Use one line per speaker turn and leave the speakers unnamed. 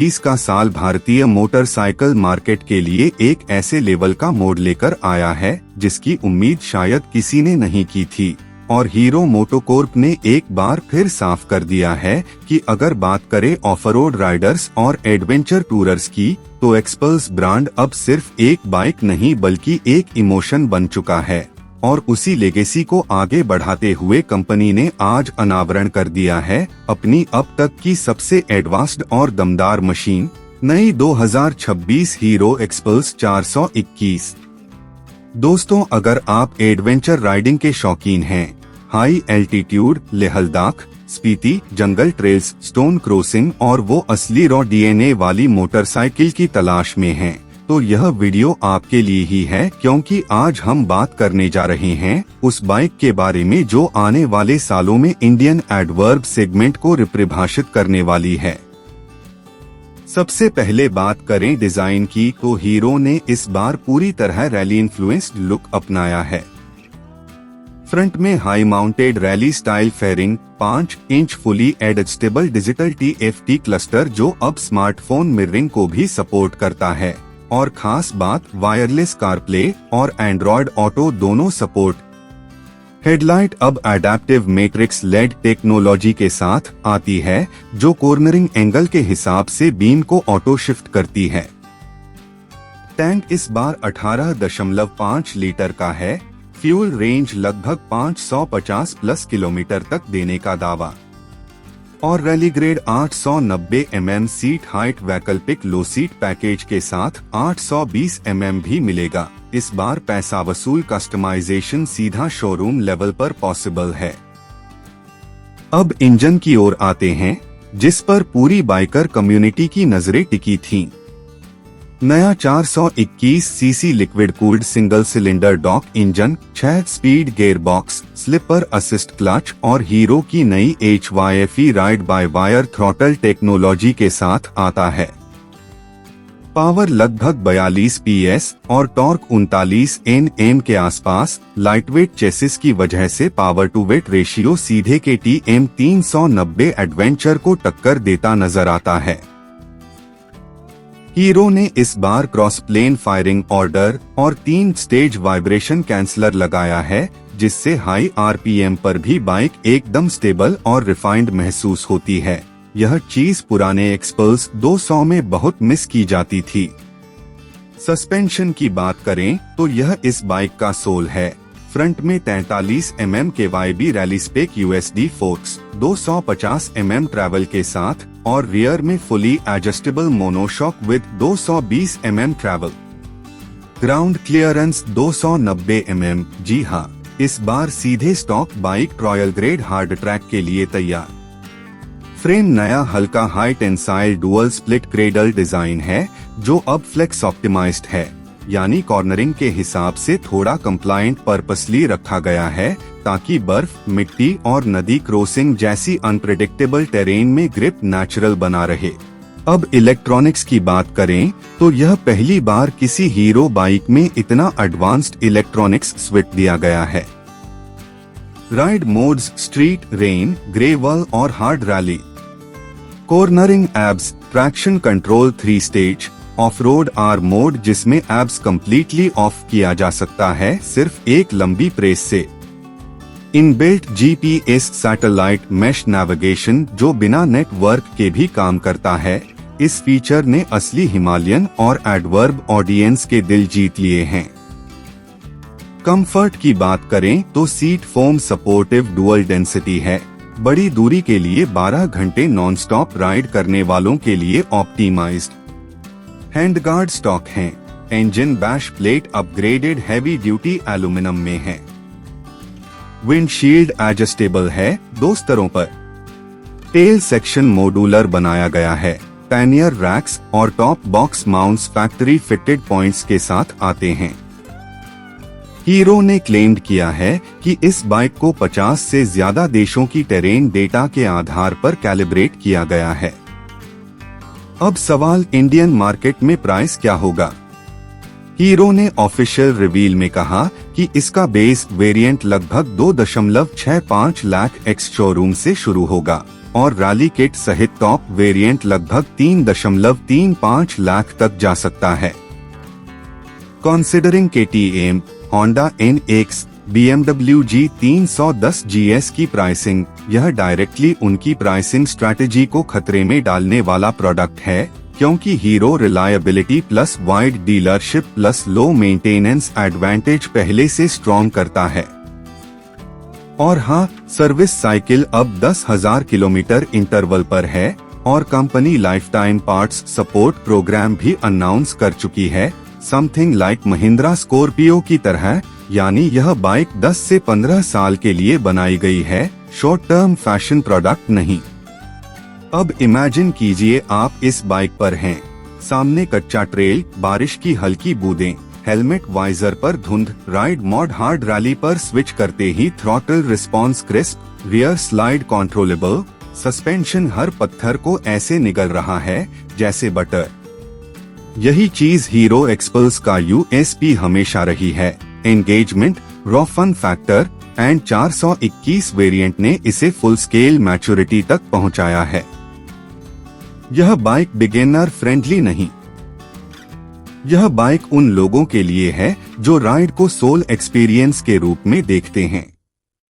2020 का साल भारतीय मोटरसाइकिल मार्केट के लिए एक ऐसे लेवल का मोड़ लेकर आया है जिसकी उम्मीद शायद किसी ने नहीं की थी, और हीरो मोटोकॉर्प ने एक बार फिर साफ कर दिया है कि अगर बात करें ऑफ-रोड राइडर्स और एडवेंचर टूरर्स की, तो एक्सपल्स ब्रांड अब सिर्फ एक बाइक नहीं बल्कि एक इमोशन बन चुका है। और उसी लेगेसी को आगे बढ़ाते हुए कंपनी ने आज अनावरण कर दिया है अपनी अब तक की सबसे एडवांस्ड और दमदार मशीन, नई 2026 हीरो एक्सपल्स 421। दोस्तों, अगर आप एडवेंचर राइडिंग के शौकीन हैं, हाई एल्टीट्यूड लेह लद्दाख, स्पीति, जंगल ट्रेल्स, स्टोन क्रॉसिंग और वो असली रॉ डीएनए वाली मोटरसाइकिल की तलाश में हैं, तो यह वीडियो आपके लिए ही है, क्योंकि आज हम बात करने जा रहे हैं उस बाइक के बारे में जो आने वाले सालों में इंडियन एडवर्ब सेगमेंट को रिपरिभाषित करने वाली है। सबसे पहले बात करें डिजाइन की, तो हीरो ने इस बार पूरी तरह रैली इन्फ्लुएंस्ड लुक अपनाया है। फ्रंट में high mounted rally style fairing, 5 inch fully adjustable digital TFT cluster जो अब स्मार्टफोन मिररिंग को भी सपोर्ट करता है, और खास बात वायरलेस कारप्ले और एंड्रॉयड ऑटो दोनों सपोर्ट। हेडलाइट अब एडेप्टिव मैट्रिक्स लेड टेक्नोलॉजी के साथ आती है जो कॉर्नरिंग एंगल के हिसाब से बीम को ऑटो शिफ्ट करती है। टैंक इस बार 18.5 लीटर का है। फ्यूल रेंज लगभग 550 प्लस किलोमीटर तक देने का दावा, और rally grade 890 mm seat height वैकल्पिक लो सीट पैकेज के साथ 820 mm भी मिलेगा। इस बार पैसा वसूल कस्टमाइजेशन सीधा शोरूम लेवल पर पॉसिबल है। अब इंजन की ओर आते हैं, जिस पर पूरी बाइकर कम्युनिटी की नजरें टिकी थीं। नया 421 cc liquid cooled single cylinder डॉक engine, 6 speed gear box, slipper assist clutch और हीरो की नई HYFE ride by wire throttle technology के साथ आता है। पावर लगभग 42 PS और टॉर्क 39 Nm के आसपास। लाइटवेट चेसिस की वजह से पावर टू वेट रेशियो सीधे KTM 390 एडवेंचर को टक्कर देता नजर आता है। हीरो ने इस बार क्रॉस प्लेन फायरिंग ऑर्डर और 3 स्टेज वाइब्रेशन कैंसलर लगाया है, जिससे हाई RPM पर भी बाइक एकदम स्टेबल और रिफाइंड महसूस होती है। यह चीज पुराने एक्सपल्स 200 में बहुत मिस की जाती थी। सस्पेंशन की बात करें तो यह इस बाइक का सोल है। फ्रंट में 43 mm के YB rally spec USD forks, 250 mm travel के साथ, और रियर में fully adjustable monoshock with 220 mm travel. Ground clearance 290 mm। जी हाँ, इस बार सीधे stock bike royal grade hard track के लिए तैयार। फ्रेम नया हल्का high tensile dual split cradle design है जो अब फ्लेक्स ऑप्टिमाइज्ड है, यानी कॉर्नरिंग के हिसाब से थोड़ा कंप्लायंट पर्पसली रखा गया है ताकि बर्फ, मिट्टी और नदी क्रॉसिंग जैसी अनप्रेडिक्टेबल टेरेन में ग्रिप नेचुरल बना रहे। अब इलेक्ट्रॉनिक्स की बात करें तो यह पहली बार किसी हीरो बाइक में इतना एडवांस्ड इलेक्ट्रॉनिक्स स्विच दिया गया है। Ride modes street, rain, gravel और hard rally. Cornering ABS, traction control 3 stage, off road R mode जिसमें एब्स कम्प्लीटली ऑफ किया जा सकता है सिर्फ एक लंबी प्रेस से। Inbuilt GPS satellite mesh navigation जो बिना नेटवर्क के भी काम करता है। इस फीचर ने असली हिमालयन और एडवर्ब ऑडियंस के दिल जीत लिए हैं। कंफर्ट की बात करें तो seat foam supportive dual density है। बड़ी दूरी के लिए 12 घंटे नॉनस्टॉप राइड करने वालों के लिए ऑप्टिमाइज्ड। हैंडगार्ड स्टॉक हैं। Engine bash plate upgraded heavy duty aluminium में है। विंडशील्ड एडजस्टेबल है 2 स्तरों पर। टेल सेक्शन मॉड्यूलर बनाया गया है। पैनियर रैक्स और top box mounts factory fitted points के साथ आते हैं। हीरो ने क्लेम्ड किया है कि इस बाइक को 50 से ज्यादा देशों की टेरेन डेटा के आधार पर कैलिब्रेट किया गया है। अब सवाल इंडियन मार्केट में प्राइस क्या होगा। हीरो ने ऑफिशियल रिवील में कहा कि इसका बेस वेरिएंट लगभग 2.65 लाख एक्स शोरूम से शुरू होगा। और रैली किट सहित टॉप वेरिएंट लगभग 3.35 लाख तक जा सकता है। Considering KTM, Honda NX, BMW G310 GS की प्राइसिंग, यह डायरेक्टली उनकी प्राइसिंग स्ट्रैटेजी को खतरे में डालने वाला प्रोडक्ट है, क्योंकि hero reliability plus wide dealership plus low maintenance advantage पहले से स्ट्रॉन्ग करता है। और हाँ, सर्विस साइकिल अब 10,000 किलोमीटर इंटरवल पर है और company life time parts support program भी अनाउंस कर चुकी है, समथिंग लाइक महिंद्रा स्कॉर्पियो की तरह। यानी यह बाइक 10 से 15 साल के लिए बनाई गई है, शॉर्ट टर्म फैशन प्रोडक्ट नहीं। अब इमेजिन कीजिए आप इस बाइक पर हैं, सामने कच्चा ट्रेल, बारिश की हल्की बूंदें, हेलमेट वाइजर पर धुंध, राइड मोड हार्ड रैली पर स्विच करते ही throttle response crisp, rear slide controllable, suspension हर पत्थर को ऐसे निगल रहा है जैसे बटर। यही चीज हीरो एक्सपल्स का यूएसपी हमेशा रही है, engagement, raw fun factor and 421 variant ने इसे फुल स्केल मैच्योरिटी तक पहुंचाया है। यह बाइक बिगिनर फ्रेंडली नहीं, यह बाइक उन लोगों के लिए है जो राइड को सोल एक्सपीरियंस के रूप में देखते हैं।